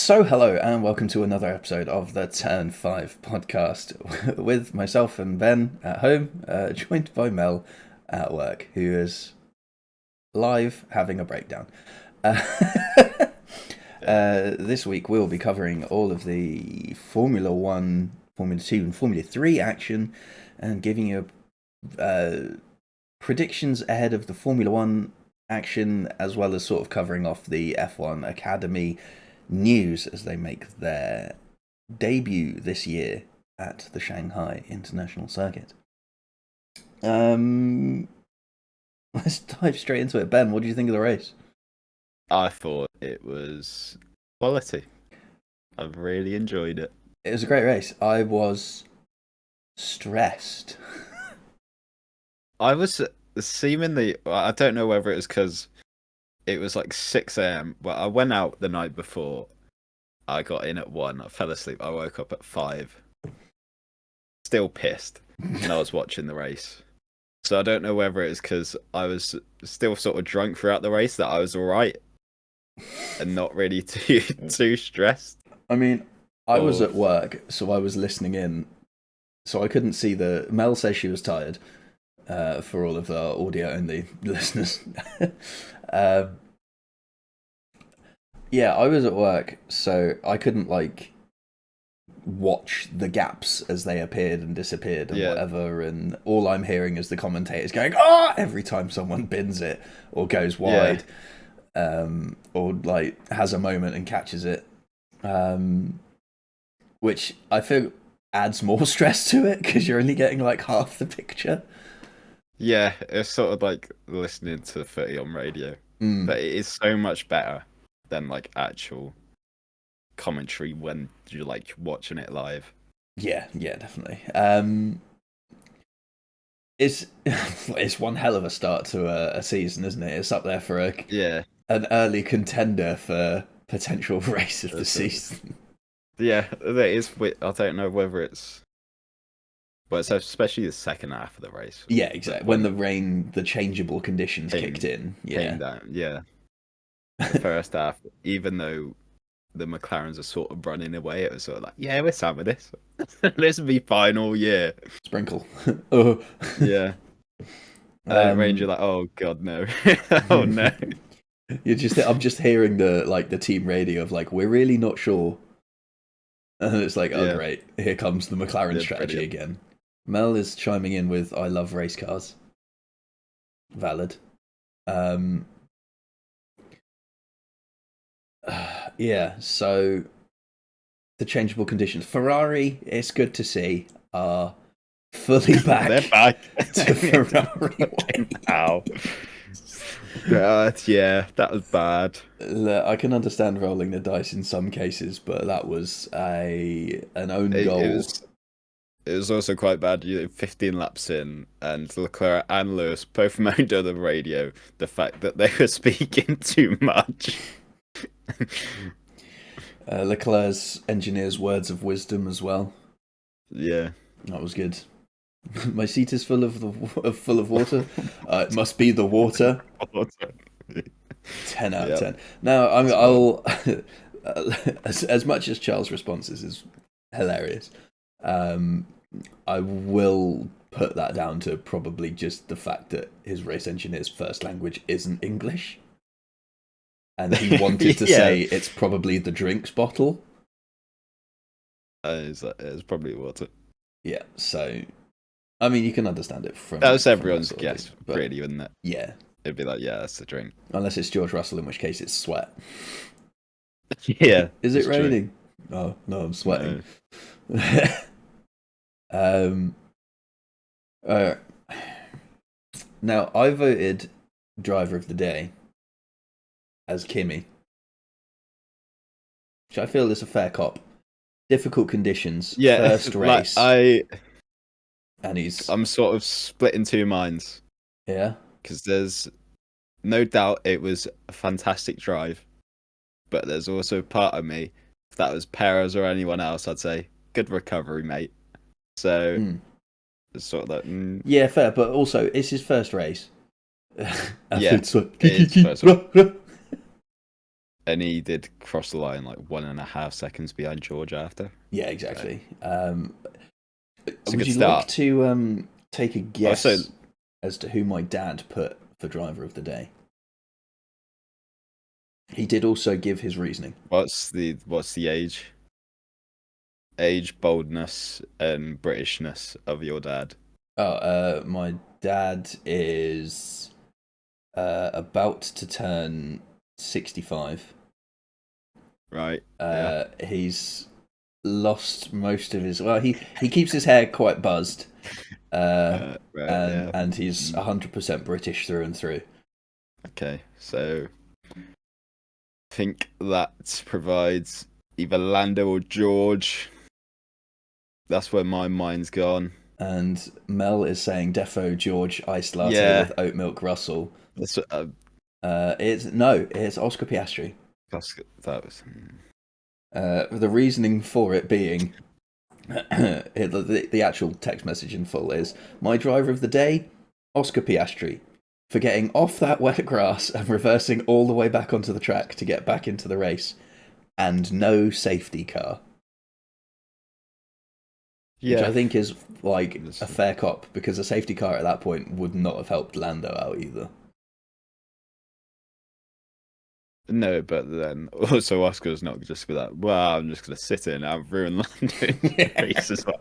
So, hello and welcome to another episode of the Turn 5 podcast with myself and Ben at home, joined by Mel at work, who is live having a breakdown. This week we'll be covering all of the Formula 1, Formula 2 and Formula 3 action and giving you predictions ahead of the Formula 1 action, as well as sort of covering off the F1 Academy news as they make their debut this year at the Shanghai International Circuit. Let's dive straight into it. Ben, what do you think of the race? I thought it was quality. I've really enjoyed it. It was a great race. I was stressed. I was seemingly, I don't know whether it was because it was like 6 a.m. Well, I went out the night before. I got in at 1. I fell asleep. I woke up at 5. Still pissed. And I was watching the race. So I don't know whether it was because I was still sort of drunk throughout the race that I was all right and not really too stressed. I mean, I was at work, so I was listening in. So I couldn't see Mel says she was tired. For all of the audio-only listeners. Yeah, I was at work, so I couldn't, watch the gaps as they appeared and disappeared and whatever, and all I'm hearing is the commentators going, "Oh!" every time someone bins it, or goes wide, or, has a moment and catches it. Which I feel adds more stress to it, because you're only getting, half the picture. Yeah, it's sort of like listening to 30 on radio, but it is so much better than actual commentary when you're watching it live. Yeah, definitely. It's one hell of a start to a season, isn't it? It's up there for an early contender for potential race of the season. Yeah, it is. I don't know whether it's. Well, it's especially the second half of the race. Yeah, exactly. When the changeable conditions kicked in. Came down, yeah. The first half, even though the McLarens are sort of running away, it was sort of like, yeah, we're sad with this. Let's be fine all year. Sprinkle. Yeah. And then Ranger like, oh god, no. Oh no. I'm just hearing the team radio of we're really not sure. And it's oh great, here comes the McLaren strategy again. Mel is chiming in with "I love race cars." Valid. Yeah, so the changeable conditions. Ferrari, it's good to see, are fully back. They're back to Ferrari. Wow. Yeah, that was bad. I can understand rolling the dice in some cases, but that was an own goal. It was also quite bad. 15 laps in, and Leclerc and Lewis both moaned on the radio the fact that they were speaking too much. Leclerc's engineer's words of wisdom as well. Yeah, that was good. My seat is full of water. It must be the water. 10 out of 10. Now, I'll as much as Charles' responses is hilarious. I will put that down to probably just the fact that his race engineer's first language isn't English. And he wanted to say it's probably the drinks bottle. It's probably water. Yeah, so, I mean, you can understand it from... That was everyone's guess, really, wouldn't it? Yeah. It'd be that's the drink. Unless it's George Russell, in which case it's sweat. Yeah. Is it raining? True. Oh, no, I'm sweating. No. Now, I voted driver of the day as Kimi, which I feel is a fair cop. Difficult conditions, first race. I'm sort of split in two minds. Yeah? Because there's no doubt it was a fantastic drive, but there's also part of me, if that was Perez or anyone else, I'd say, good recovery, mate. So, it's sort of that. Yeah, fair, but also, it's his first race. Yeah, it's first race. And he did cross the line like 1.5 seconds behind George after. Yeah, exactly. It's a Would good you like start. to take a guess Also, as to who my dad put for driver of the day? He did also give his reasoning. what's the age, boldness, and Britishness of your dad? Oh, my dad is about to turn 65. Right. Yeah. He's lost most of his. Well, he keeps his hair quite buzzed, Right. Yeah. and he's 100% British through and through. Okay. So I think that provides either Lando or George. That's where my mind's gone. And Mel is saying Defo George iced latte Yeah. with oat milk Russell. That's It's Oscar Piastri. that was. The reasoning for it being the actual text message in full is my driver of the day, Oscar Piastri, for getting off that wet grass and reversing all the way back onto the track to get back into the race, and no safety car. Yeah. Which I think is like a fair cop, because a safety car at that point would not have helped Lando out either. No, but then also Oscar's not just be like, well, I'm just gonna sit in and I've ruined London race as well.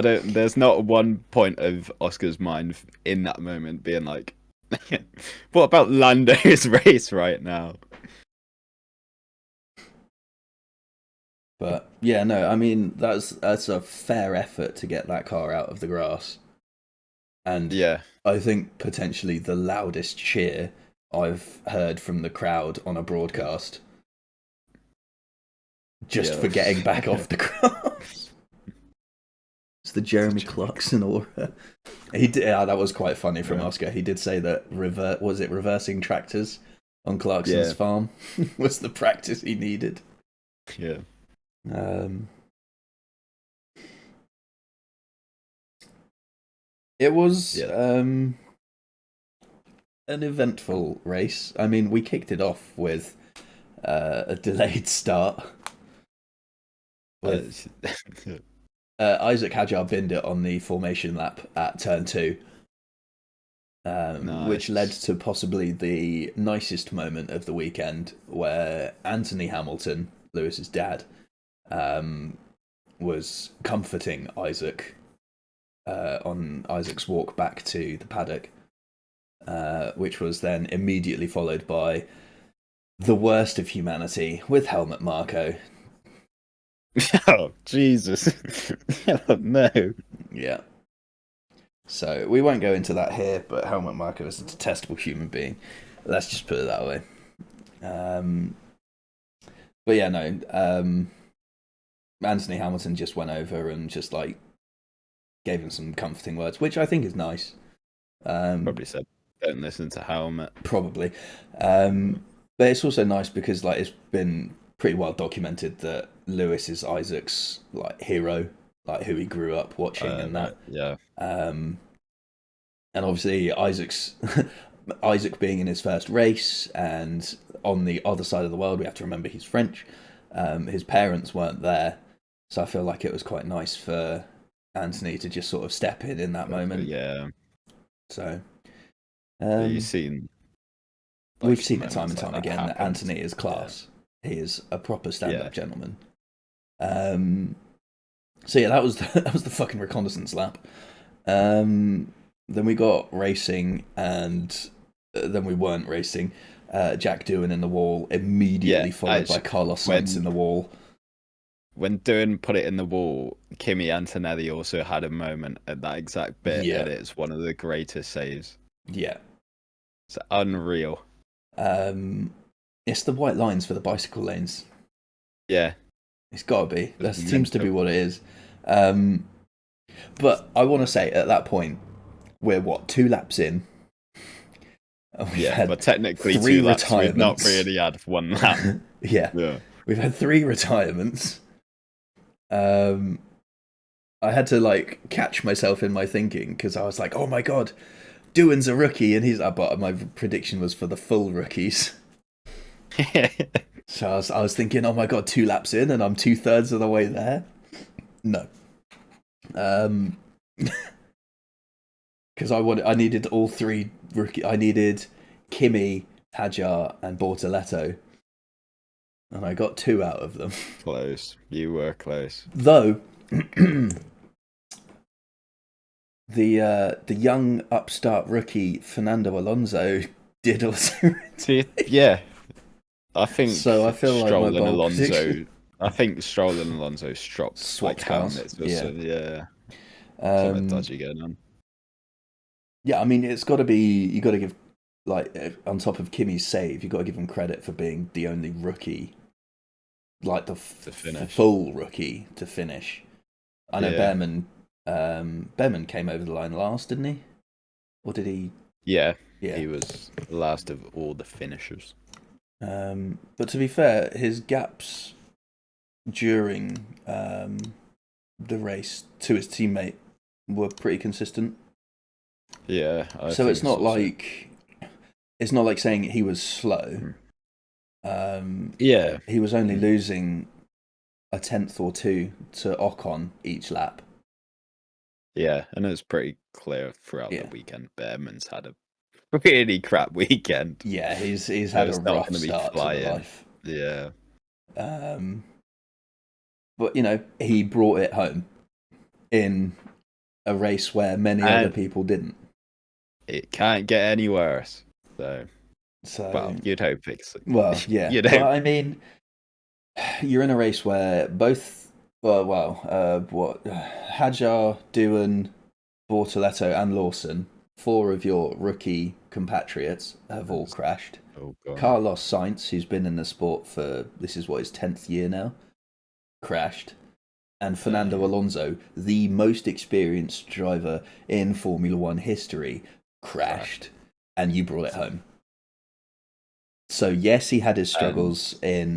There's not one point of Oscar's mind in that moment being like, what about Lando's race right now? But yeah, no, I mean that's a fair effort to get that car out of the grass, and Yeah, I think potentially the loudest cheer I've heard from the crowd on a broadcast, just for getting back off the grass. It's the Jeremy Clarkson aura. He did. That was quite funny from Oscar. He did say that reversing tractors on Clarkson's farm was the practice he needed. Yeah. It was an eventful race. I mean, we kicked it off with a delayed start. With Isaac Hadjar binned it on the formation lap at turn 2. Nice. Which led to possibly the nicest moment of the weekend, where Anthony Hamilton, Lewis's dad, was comforting Isaac on Isaac's walk back to the paddock, which was then immediately followed by the worst of humanity with Helmut Marko. Oh, Jesus. Oh, no. Yeah. So we won't go into that here, but Helmut Marko is a detestable human being. Let's just put it that way. But yeah, no. Anthony Hamilton just went over and just like gave him some comforting words, which I think is nice. Probably said, "Don't listen to Helmut." Probably, but it's also nice because like it's been pretty well documented that Lewis is Isaac's like hero, like who he grew up watching and that. Yeah. And obviously Isaac being in his first race, and on the other side of the world, we have to remember he's French. His parents weren't there, so I feel like it was quite nice for Anthony to just sort of step in that moment. Yeah. So you've seen. We've seen it time and time again that Anthony is class. Yeah. He is a proper stand-up gentleman. So yeah, that was the fucking reconnaissance lap. Then we got racing, and then we weren't racing. Jack Doohan in the wall, immediately followed by Carlos Sainz in the wall. When Doohan put it in the wall, Kimi Antonelli also had a moment at that exact bit, and it's one of the greatest saves. Yeah. It's unreal. It's the white lines for the bicycle lanes. Yeah. It's got to be. That seems to be what it is. But I want to say, at that point, we're 2 laps in? But technically 2 laps. We've not really had 1 lap. Yeah. We've had 3 retirements. I had to like catch myself in my thinking, because I was like, oh my god, Doohan's a rookie, and but my prediction was for the full rookies. So I was thinking, oh my god, 2 laps in and I'm 2/3 of the way there. No, because I needed all three rookie. I needed Kimi, Hadjar, and Bortoletto, and I got 2 out of them. Close. You were close. Though the young upstart rookie Fernando Alonso did also. Yeah, I think So I feel like Stroll my and bold Alonso. prediction- I think Stroll and Alonso swapped Swapped like cars, helmets. yeah. Yeah. Something Um, dodgy going on. yeah, I mean, it's got to be. You got to give, like, on top of Kimi's save, you got to give him credit for being the only rookie, like the finish. full rookie to finish. I know Yeah. Behrman came over the line last, didn't he? Or did he? Yeah, Yeah. he was the last of all the finishers. But to be fair, his gaps during the race to his teammate were pretty consistent. Yeah, So it's not like saying he was slow. Yeah, He was only losing a tenth or two to Ocon each lap. yeah, and it's pretty clear throughout Yeah. the weekend. Behrman's had a really crap weekend. Yeah, he's had a it's not rough gonna be start to the flying. life. Yeah, But you know, he brought it home in a race where many other people didn't. it can't get any worse. So, well, you'd hope it's. Well, yeah. You'd But hope. I mean, you're in a race where both, Hadjar, Doohan, Bortoletto, and Lawson, 4 of your rookie compatriots, have all crashed. Oh god. Carlos Sainz, who's been in the sport for this is his 10th year now, crashed. And Fernando Alonso, the most experienced driver in Formula One history, crashed. And you brought it home. So yes, he had his struggles in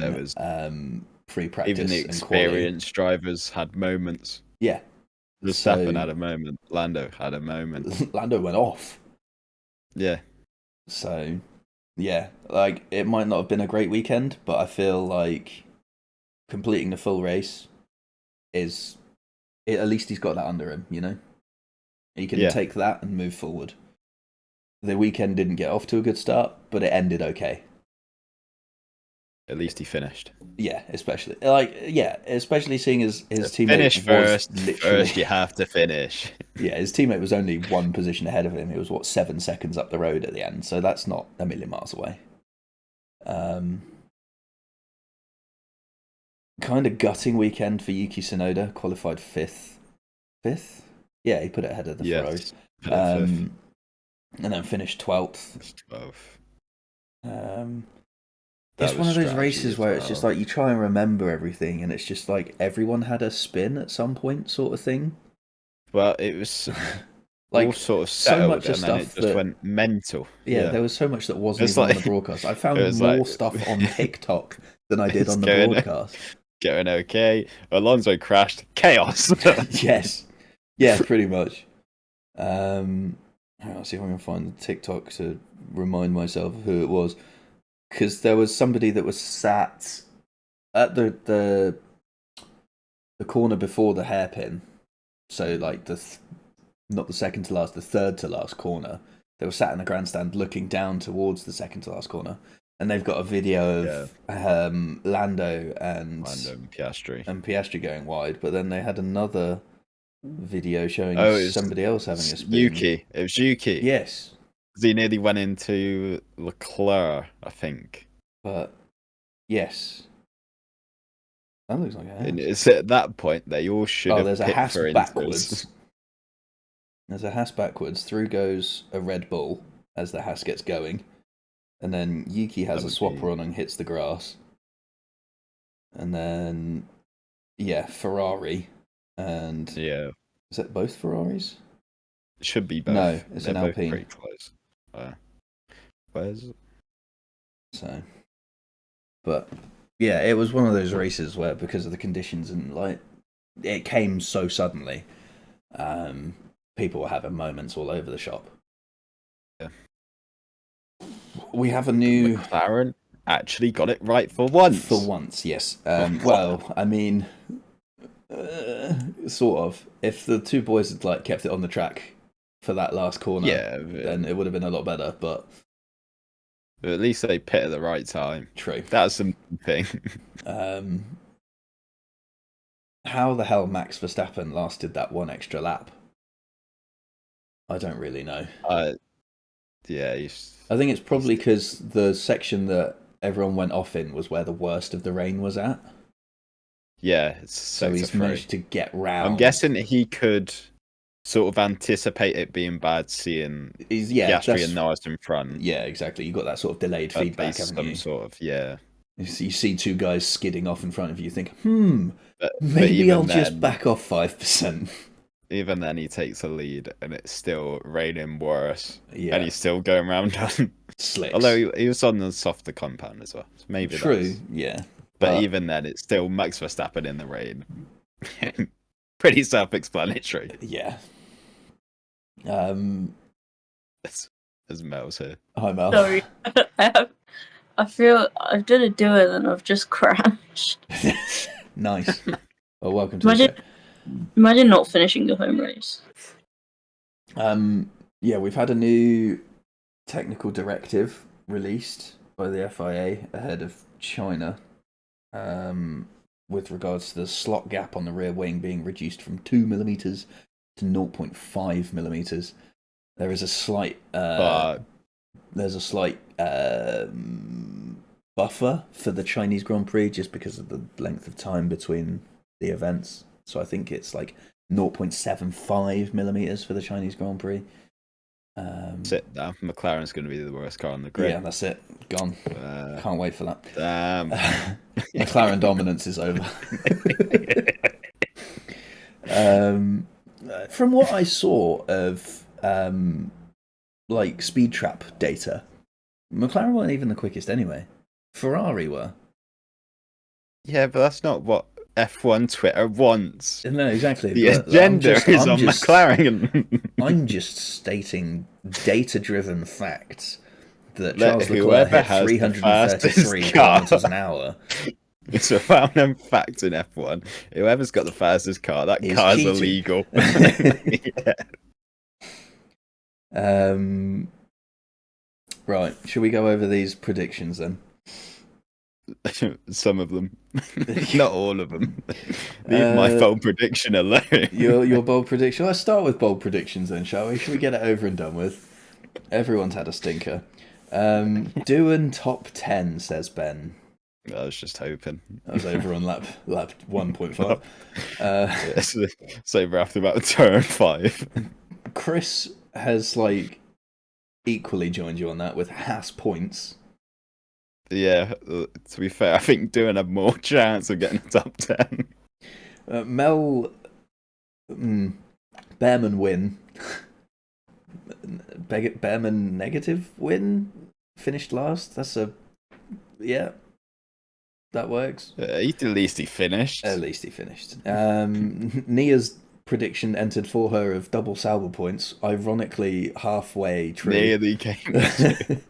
free practice. Even the experienced drivers had moments. Yeah. Verstappen had a moment. Lando had a moment. Lando went off. Yeah. So, yeah, like, it might not have been a great weekend, but I feel like completing the full race is... at least he's got that under him, you know? He can take that and move forward. The weekend didn't get off to a good start, but it ended okay. At least he finished. Yeah, especially seeing his teammate finish first. Was literally... First, you have to finish. Yeah, his teammate was only 1 position ahead of him. It was 7 seconds up the road at the end, so that's not a million miles away. Kind of gutting weekend for Yuki Tsunoda. Qualified 5th. 5th? Yeah, he put it ahead of the Ferraris. And then finished 12th. 12th. It's one of those races where it's just like you try and remember everything, and it's just like everyone had a spin at some point, sort of thing. Well, it was like all sort of settled, so much of and stuff then it just went mental. Yeah, there was so much that wasn't even on the broadcast. I found more stuff on TikTok than I did on the broadcast. Going okay. Alonso crashed. Chaos. Yes. Yeah, pretty much. I'll see if I can find the TikTok to remind myself of who it was. Because there was somebody that was sat at the corner before the hairpin. So, like, not the second to last, the third to last corner. They were sat in the grandstand looking down towards the second to last corner. And they've got a video of Lando and Piastri going wide. But then they had another video showing somebody else having a spin. Yuki. It was Yuki. Yes. He nearly went into Leclerc, I think. But, yes. That looks like a Haas. And it's at that point they all should have there's a picked Haas for backwards. There's a Haas backwards. Through goes a Red Bull as the Haas gets going. And then Yuki has a swapper on and hits the grass. And then, Ferrari. And is it both Ferraris? It should be both. No, it's an Alpine. Pretty close. Where's it? So, but yeah, it was one of those races where because of the conditions and like it came so suddenly, people were having moments all over the shop. Yeah. We have a new McLaren. actually got it right for once. For once, yes. Well, I mean, sort of. If the two boys had like kept it on the track for that last corner, Yeah, then it would have been a lot better. But at least they pit at the right time. true. That's the thing. How the hell Max Verstappen lasted that one extra lap, I don't really know. Yeah, I think it's probably because the section that everyone went off in was where the worst of the rain was at. Yeah, So he's managed to get round. I'm guessing he could sort of anticipate it being bad, seeing Piastri and Norris in front. Yeah, exactly. You got that sort of delayed feedback, haven't you? Sort of, yeah. You see two guys skidding off in front of you. You think, maybe I'll just back off 5%. Even then, he takes a lead, and it's still raining worse. Yeah, and he's still going around on slicks. Although he was on the softer compound as well, so maybe true. Yeah, but even then, it's still Max Verstappen in the rain. Pretty self-explanatory. Yeah. As Mel's here. Hi, Mel. Sorry, I feel I didn't do it and I've just crashed. Nice. Well, welcome to the show. Imagine not finishing the home race. Yeah, we've had a new technical directive released by the FIA ahead of China, with regards to the slot gap on the rear wing being reduced from 2mm to 0.5mm. There is a slight buffer for the Chinese Grand Prix just because of the length of time between the events. So I think it's like 0.75mm for the Chinese Grand Prix. Sit down. McLaren's going to be the worst car on the grid. Yeah, that's it. Gone. Can't wait for that. Damn. McLaren dominance is over. From what I saw of like speed trap data, McLaren weren't even the quickest anyway. Ferrari were. Yeah, but that's not what F1 Twitter wants. No, exactly. The agenda is on McLaren. I'm just stating data-driven facts that Charles Leclerc hit 333 kilometers an hour. It's a well-known fact in F1. Whoever's got the fastest car, that car's illegal. Yeah. Right, should we go over these predictions then? Some of them, not all of them. Leave my bold prediction alone. your bold prediction. Let's start with bold predictions then, shall we? Should we get it over and done with? Everyone's had a stinker. Doing top 10, says Ben. I was just hoping. I was over on lap 1.5. It's over after about turn 5. Chris has like equally joined you on that with Haas points. Yeah, to be fair, I think Doing had more chance of getting a top 10. Mel, Behrman win. Behrman negative win. Finished last. Yeah. That works. At least he finished. At least he finished. Nia's prediction entered for her of double Sauber points. Ironically, halfway true. Nearly came.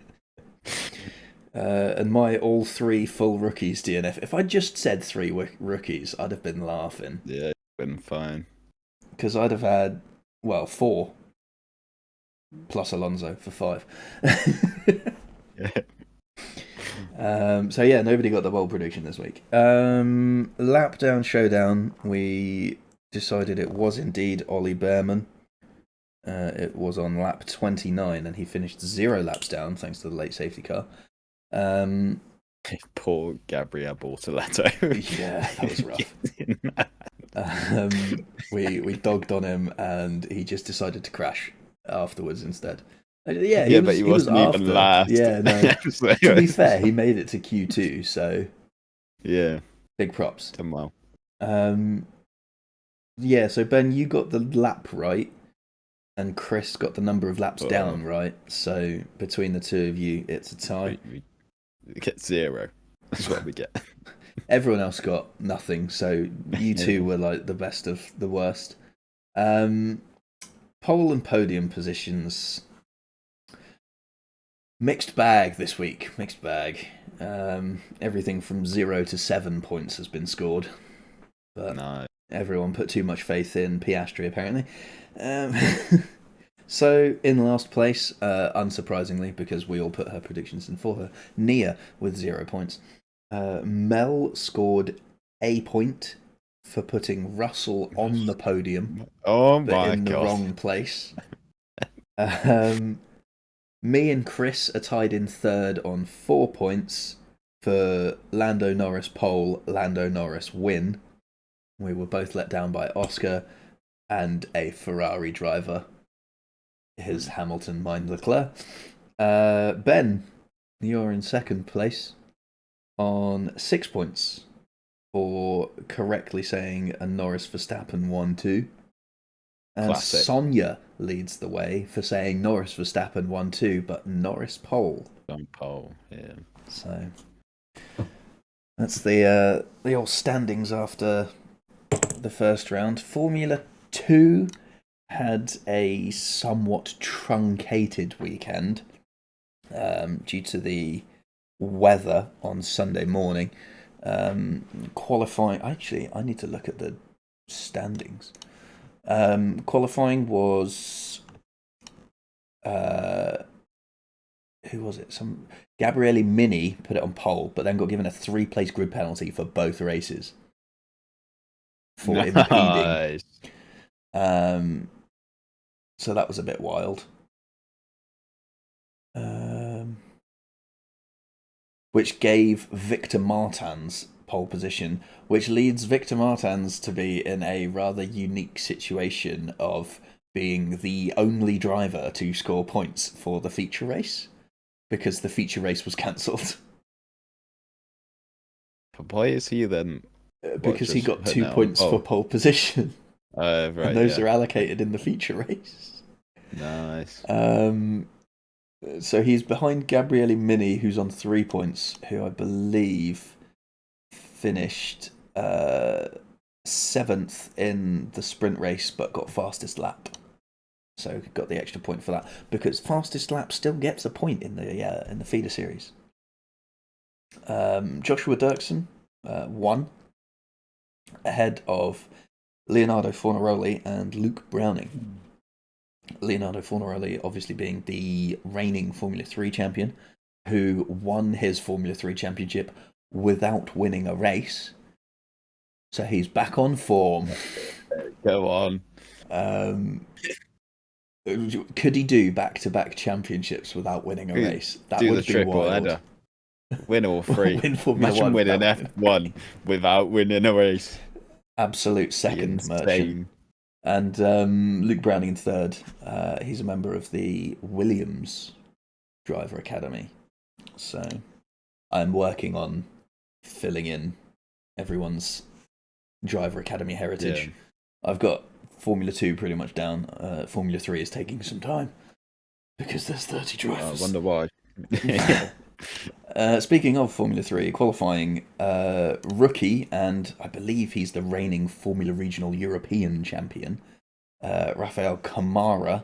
And my all 3 full rookies DNF. If I just said 3 rookies, I'd have been laughing. Yeah, been fine. Because I'd have had 4 plus Alonso for 5. So yeah, nobody got the bold prediction this week. Lap down showdown. We decided it was indeed Ollie Behrman. It was on lap 29, and he finished 0 laps down thanks to the late safety car. Poor Gabriel Bortoletto. Yeah, that was rough. We dogged on him, and he just decided to crash afterwards instead. But he wasn't even last. Yeah, no. To be fair, he made it to Q2, so yeah, big props. Done well. Yeah, so Ben, you got the lap right, and Chris got the number of laps down right. So between the two of you, it's a tie. We get 0. That's what we get. Everyone else got nothing, so you two were like the best of the worst. Pole and podium positions. Mixed bag this week. Mixed bag. Everything from 0 to 7 points has been scored. But No. everyone put too much faith in Piastri, apparently. So, in last place, unsurprisingly, because we all put her predictions in for her, Nia with 0 points. Mel scored a point for putting Russell on the podium, Oh but my in the god. wrong place. Me and Chris are tied in third on 4 points for Lando Norris pole, Lando Norris win. We were both let down by Oscar and a Ferrari driver. His Hamilton, mine Leclerc. Ben, you're in second place on 6 points for correctly saying a Norris Verstappen 1-2. And Classic. Sonia leads the way for saying Norris Verstappen 1-2, but Norris pole. On pole, yeah. So that's the old standings after the first round. Formula 2 had a somewhat truncated weekend due to the weather on Sunday morning. Qualifying, actually, I need to look at the standings. Qualifying was who was it? Some Gabriele Mini put it on pole, but then got given a 3-place grid penalty for both races for impeding. So that was a bit wild. Which gave Victor Martins pole position, which leads Victor Martins to be in a rather unique situation of being the only driver to score points for the feature race, because the feature race was cancelled. Why is he then? Because he got 2 points for pole position. Right, and those are allocated in the feature race. Nice. So he's behind Gabriele Mini, who's on 3 points, who I believe finished 7th in the sprint race, but got fastest lap. So got the extra point for that, because fastest lap still gets a point in the feeder series. Joshua Dirksen won ahead of Leonardo Fornaroli and Luke Browning. Leonardo Fornaroli obviously being the reigning Formula 3 champion, who won his Formula 3 championship without winning a race. So he's back on form. Go on. Could he do back-to-back championships without winning a race? That do would the be triple wild. header. Win all three. Win Formula Imagine 1 winning without F1 without winning a race. Absolute second merchant. And Luke Browning in third. He's a member of the Williams Driver Academy. So I'm working on filling in everyone's Driver Academy heritage. Yeah. I've got Formula 2 pretty much down. Formula 3 is taking some time because there's 30 drivers. I wonder why. Speaking of Formula 3, qualifying rookie, and I believe he's the reigning Formula Regional European champion, Rafael Kamara,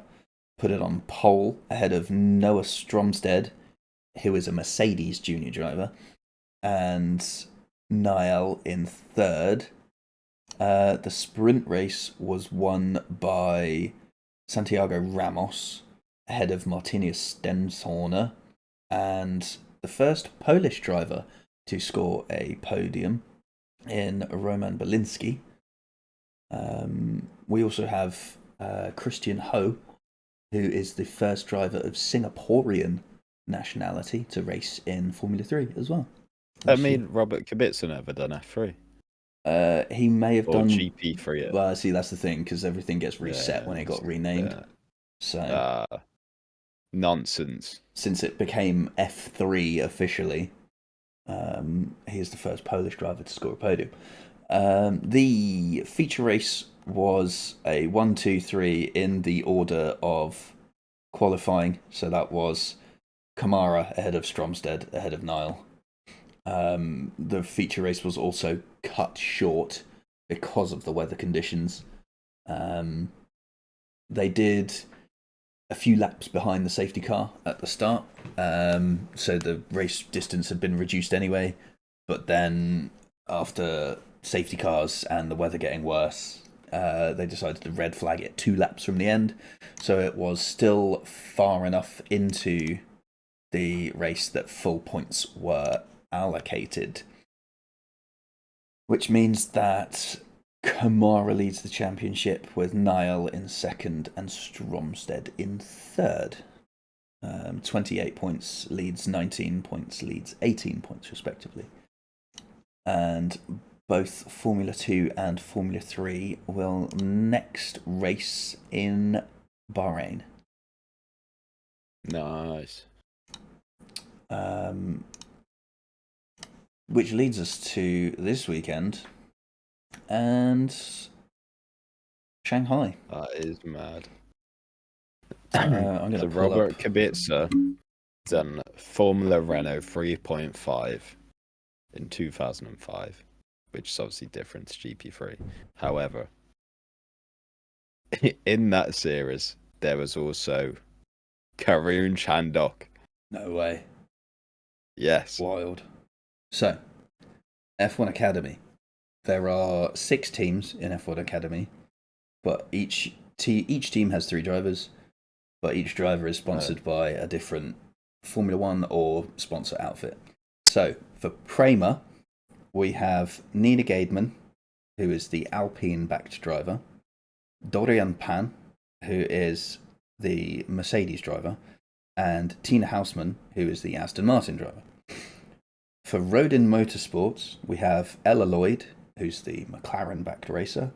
put it on pole ahead of Noah Stromsted, who is a Mercedes junior driver, and Niall in third. The sprint race was won by Santiago Ramos ahead of Martinez Stenshorner, and the first Polish driver to score a podium in Roman Belinsky. We also have Christian Ho, who is the first driver of Singaporean nationality to race in Formula 3 as well. I mean, Robert Kubica never done F3. He may have done GP3. Well, see, that's the thing, because everything gets reset when it got renamed. Yeah. So nonsense. Since it became F3 officially, he is the first Polish driver to score a podium. The feature race was a 1, 2, 3 in the order of qualifying. So that was Kamara ahead of Stromsted, ahead of Niall. The feature race was also cut short because of the weather conditions. They did a few laps behind the safety car at the start. So the race distance had been reduced anyway. But then after safety cars and the weather getting worse, they decided to red flag it 2 laps from the end. So it was still far enough into the race that full points were allocated, which means that Kamara leads the championship with Niall in second and Stromstead in third. 28 points leads 19 points leads 18 points respectively. And both Formula 2 and Formula 3 will next race in Bahrain. Nice. Which leads us to this weekend and Shanghai. That is mad. I'm going to So pull Robert up. Kubica done Formula Renault 3.5 in 2005, which is obviously different to GP3. However, in that series, there was also Karun Chandok. No way. Yes. Wild. So, F1 Academy. There are 6 teams in F1 Academy, but each team has 3 drivers, but each driver is sponsored by a different Formula 1 or sponsor outfit. So, for Prema, we have Nina Gaidman, who is the Alpine-backed driver, Dorian Pan, who is the Mercedes driver, and Tina Hausman, who is the Aston Martin driver. For Rodin Motorsports, we have Ella Lloyd, who's the McLaren-backed racer,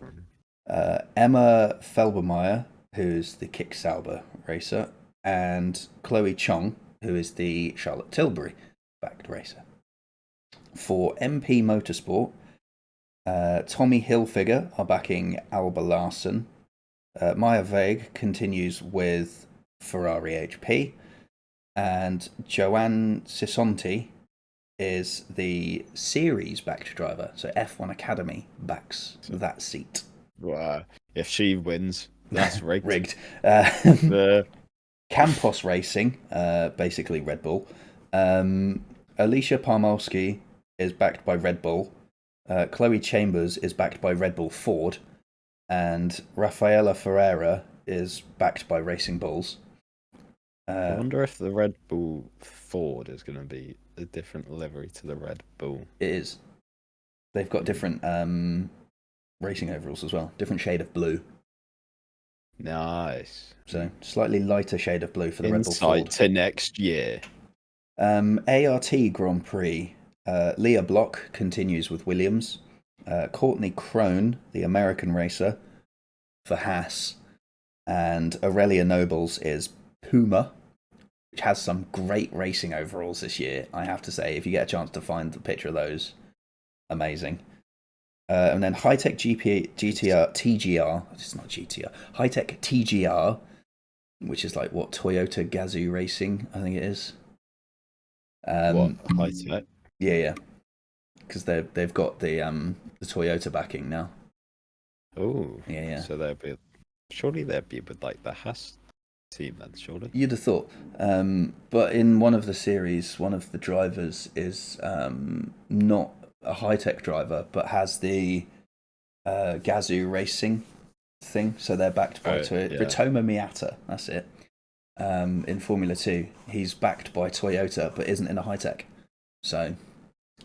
Emma Felbermeyer, who's the Kick Sauber racer, and Chloe Chong, who is the Charlotte Tilbury-backed racer. For MP Motorsport, Tommy Hilfiger are backing Alba Larsen. Maya Vague continues with Ferrari HP, and Joanne Sisonti is the series-backed driver, so F1 Academy backs that seat. Wow. If she wins, that's rigged. Rigged. The Campos Racing, basically Red Bull. Alicia Parmolsky is backed by Red Bull. Chloe Chambers is backed by Red Bull Ford. And Rafaela Ferreira is backed by Racing Bulls. I wonder if the Red Bull Ford is going to be a different livery to the Red Bull. It is. They've got different racing overalls as well. Different shade of blue. Nice. So, slightly lighter shade of blue for the Red Bull Ford. Insight to next year. ART Grand Prix. Leah Block continues with Williams. Courtney Crone, the American racer, for Haas. And Aurelia Nobles is Puma, which has some great racing overalls this year, I have to say. If you get a chance to find the picture of those, amazing. And then High-Tech GTR, TGR, it's not GTR, High-Tech TGR, which is like what, Toyota Gazoo Racing, I think it is. What, High-Tech? Yeah. Because they've got the Toyota backing now. Oh. Yeah. So surely they'd be with like the Haas team then, surely. You'd have thought. But in one of the series, one of the drivers is not a high-tech driver, but has the Gazoo Racing thing. So they're backed by Toyota. Ritomo Miata, that's it. In Formula 2, he's backed by Toyota, but isn't in a high-tech. So,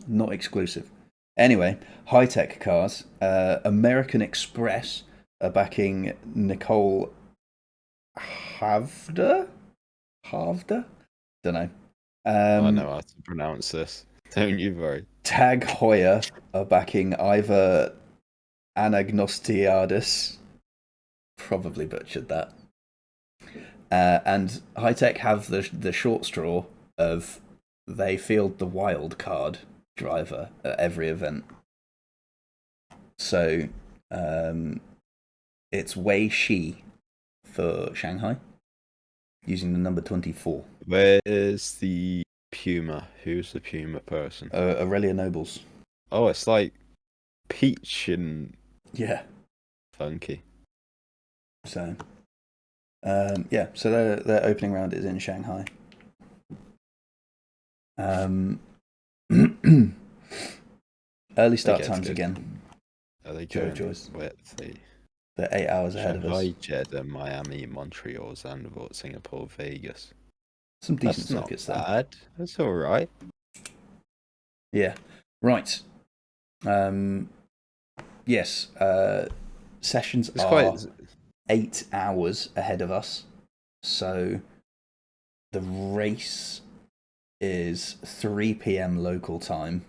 not exclusive. Anyway, high-tech cars. American Express are backing Nicole Havda? Don't know. I know how to pronounce this. Don't you worry. Tag Heuer are backing Ivor Anagnostiadis. Probably butchered that. And High-Tech have the short straw of they field the wild card driver at every event. So it's Wei Shi for Shanghai, using the number 24. Where's the Puma? Who's the Puma person? Aurelia Nobles. Oh, it's like peach and Yeah. funky. So Yeah, so their opening round is in Shanghai. Early start times again. Are they Joe going Joyce. with the They're 8 hours ahead of us. Shanghai, Jeddah, Miami, Montreal, Zandvoort, Singapore, Vegas? Some decent That's not circuits there. bad. That's all right. Yeah. Right. Yes. Sessions It's are quite 8 hours ahead of us. So the race is 3 p.m. local time.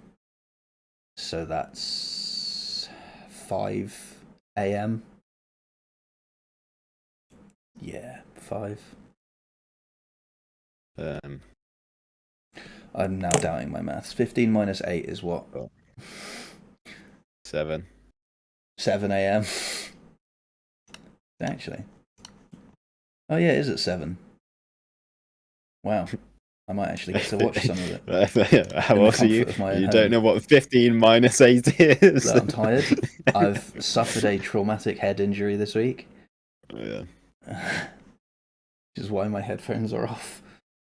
So that's 5 a.m. Yeah, 5. I'm now doubting my maths. 15 minus 8 is what? 7. 7 a.m. Actually. Oh yeah, it is at 7. Wow. I might actually get to watch some of it. How old are you? You don't know what 15 minus 8 is. Look, I'm tired. I've suffered a traumatic head injury this week. Yeah. Which is why my headphones are off.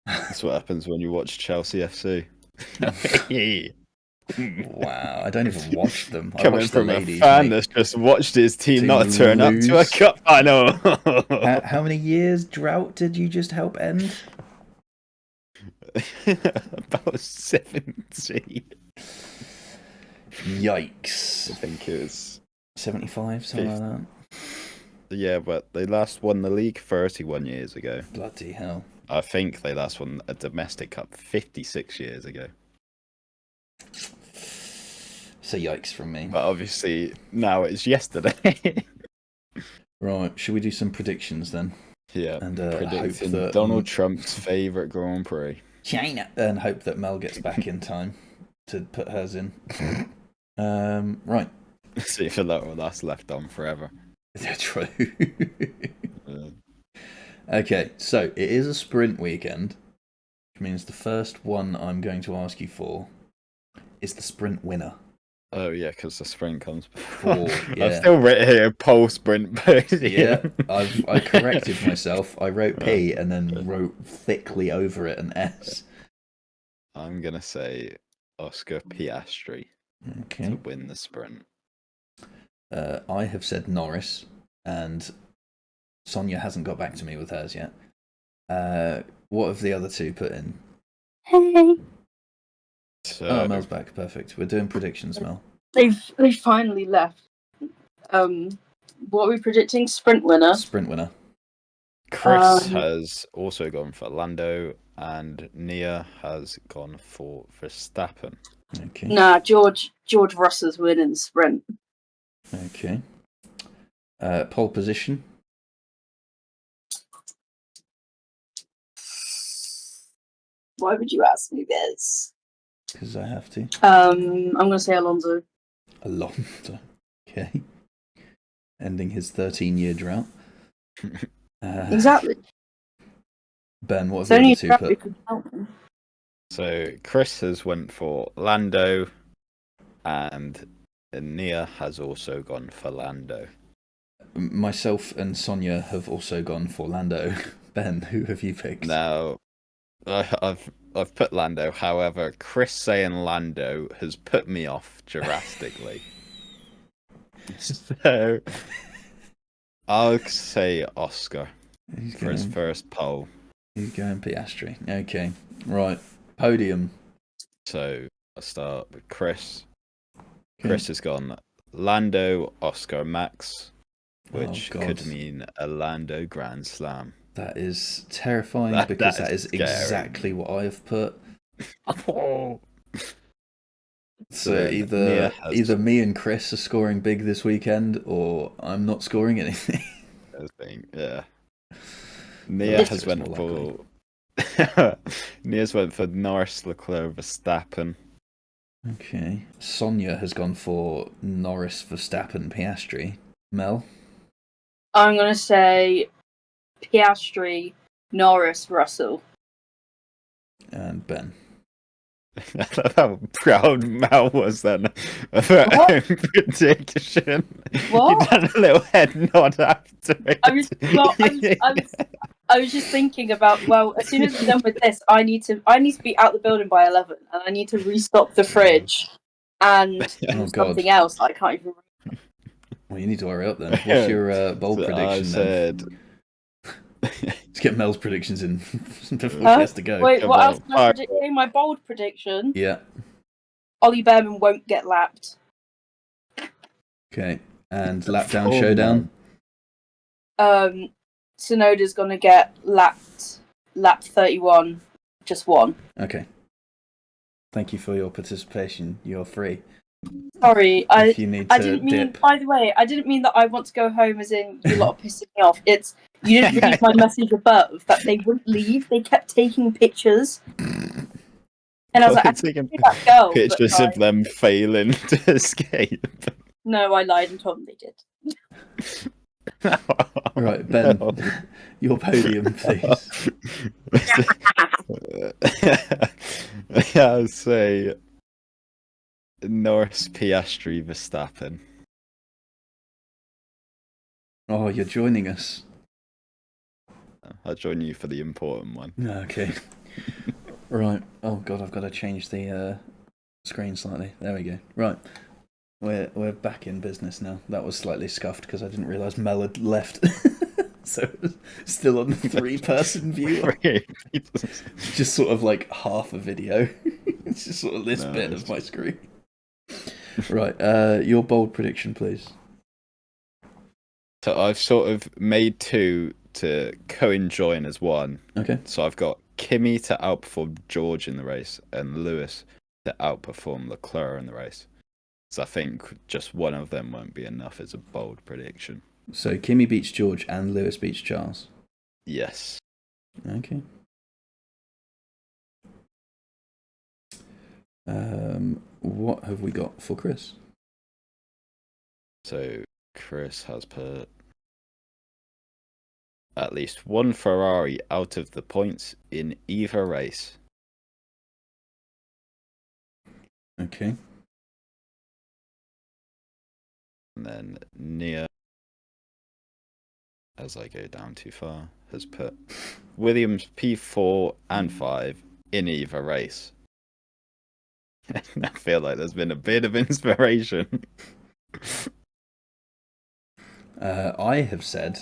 That's what happens when you watch Chelsea FC. Wow, I don't even watch them. I Coming watch the from ladies, a fan mate. that's just watched his team To not turn up to a lose. cup final. How many years drought did you just help end? About 70. Yikes. I think it was 75, something like that. Yeah, but they last won the league 31 years ago. Bloody hell. I think they last won a domestic cup 56 years ago. So yikes from me. But obviously now it's yesterday. Right, should we do some predictions then? Yeah, and predicting hope that, Donald Trump's favourite Grand Prix. China! And hope that Mel gets back in time to put hers in. Right. See if that's left on forever. Yeah, true. Okay, so it is a sprint weekend, which means the first one I'm going to ask you for is the sprint winner. Oh yeah, because the sprint comes before. Yeah. I've still written here pole sprint podium. Yeah, I corrected myself. I wrote P and then wrote thickly over it an S. I'm gonna say Oscar Piastri to win the sprint. I have said Norris, and Sonia hasn't got back to me with hers yet. What have the other two put in? Hey. Oh, Mel's back. Perfect. We're doing predictions, Mel. They've finally left. What are we predicting? Sprint winner. Sprint winner. Chris has also gone for Lando, and Nia has gone for Verstappen. Okay. Nah, George Russell's winning the sprint. Okay. Pole position. Why would you ask me this? Because I have to. I'm gonna say Alonso. Alonso. Okay. Ending his 13-year drought. Exactly. Ben, what have the other two put? So Chris has went for Lando, and Nia has also gone for Lando. Myself and Sonia have also gone for Lando. Ben, who have you picked? Now, I've put Lando. However, Chris saying Lando has put me off drastically. So I'll say Oscar for his first pole. He's going Piastri. Okay, right. Podium. So I'll start with Chris. Chris has gone Lando, Oscar, Max, which could mean a Lando Grand Slam. That is terrifying because that is exactly what I've put. So either me and Chris are scoring big this weekend, or I'm not scoring anything. Yeah. Nia has went for Nia's went for Norris, Leclerc, Verstappen. Okay. Sonia has gone for Norris, Verstappen, Piastri. Mel? I'm gonna say Piastri, Norris, Russell. And Ben. I love how proud Mal was then of her What? own prediction. What? You done a little head nod after it. I was just thinking about, well, as soon as we're done with this, I need to be out the building by 11, and I need to restock the fridge and Oh, do God. something else that I can't even. Well, you need to hurry up then. What's your bold So prediction I said, Let's get Mel's predictions in before Huh? she has to go. Wait, Come what on, else am I fire predicting? My bold prediction: Yeah. Ollie Behrman won't get lapped. Okay. And lap down Oh, showdown. Tsunoda's gonna get lapped. Lap 31, just one. Okay. Thank you for your participation. You're free. Sorry, If you need to I didn't mean. dip. By the way, I didn't mean that I want to go home. As in, you lot are pissing me off. It's you didn't read my message above that they wouldn't leave. They kept taking pictures, and I was like, I taking see that girl. pictures but, of them failing to escape. No, I lied and told them they did. Right, Ben, your podium, please. I'll say Norris, Piastri, Verstappen. Oh, you're joining us. I'll join you for the important one. Okay. Right. Oh God, I've got to change the screen slightly. There we go. Right. We're back in business now. That was slightly scuffed because I didn't realise Mel had left. So it was still on the 3-person view. Just sort of like half a video. It's just sort of this bit of my screen. Right. Your bold prediction, please. So I've sort of made two to co-join as one. Okay. So I've got Kimi to outperform George in the race and Lewis to outperform Leclerc in the race. So I think just one of them won't be enough as a bold prediction. So Kimi beats George and Lewis beats Charles. Yes. Okay. What have we got for Chris? So Chris has put at least one Ferrari out of the points in either race. Okay. And then Nia, as I go down too far, has put Williams P4 and 5 in either race. I feel like there's been a bit of inspiration. I have said,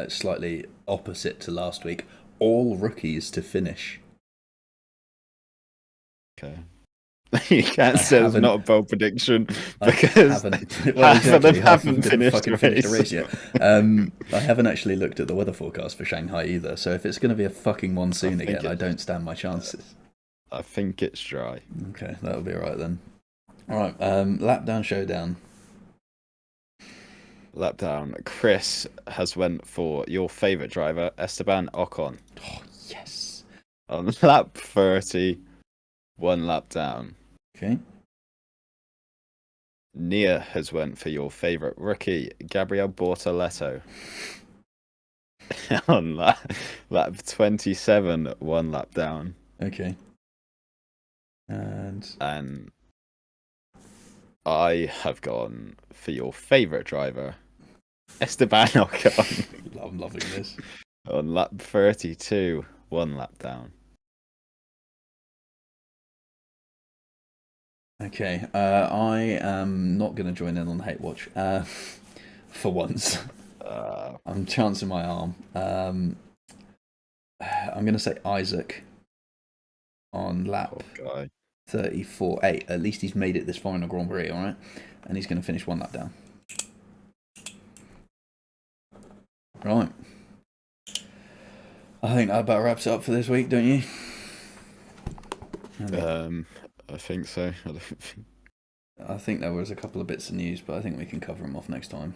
slightly opposite to last week, all rookies to finish. Okay. You can't say it's not a bold prediction because half of them haven't finished fucking finished the race yet. I haven't actually looked at the weather forecast for Shanghai either, so if it's going to be a fucking monsoon again, I don't stand my chances. I think it's dry. Okay, that'll be alright then. Alright, lap down showdown. Lap down. Chris has went for your favourite driver, Esteban Ocon. Oh, yes. On lap 30, one lap down. Okay. Nia has went for your favourite rookie, Gabriel Bortoleto. On lap 27, one lap down. Okay. And I have gone for your favourite driver, Esteban Ocon. I'm loving this. On lap 32, one lap down. Okay, I am not going to join in on the hate watch for once. I'm chancing my arm. I'm going to say Isaac on lap 34. Hey, at least he's made it this far in a Grand Prix, all right? And he's going to finish one lap down. Right. I think that about wraps it up for this week, don't you? I think so. I think there was a couple of bits of news, but I think we can cover them off next time.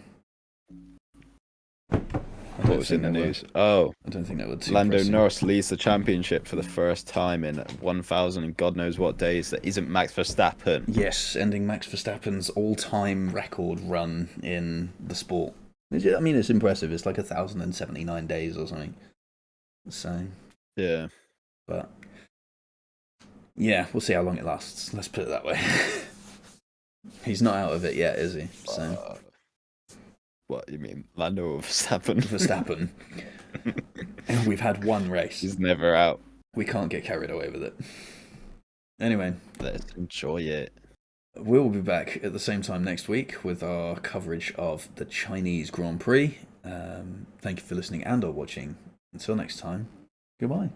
What was in the news? Oh, I don't think that would. Lando pressing. Norris leads the championship for the first time in 1,000 and God knows what days. That isn't Max Verstappen. Yes, ending Max Verstappen's all-time record run in the sport. I mean, it's impressive. It's like 1,079 days or something. So yeah, but Yeah, we'll see how long it lasts. Let's put it that way. He's not out of it yet, is he? So what you mean, Lando or Verstappen? Verstappen. We've had one race. He's never out. We can't get carried away with it. Anyway, Let's enjoy it. we'll be back at the same time next week with our coverage of the Chinese Grand Prix. Thank you for listening and or watching. Until next time, goodbye.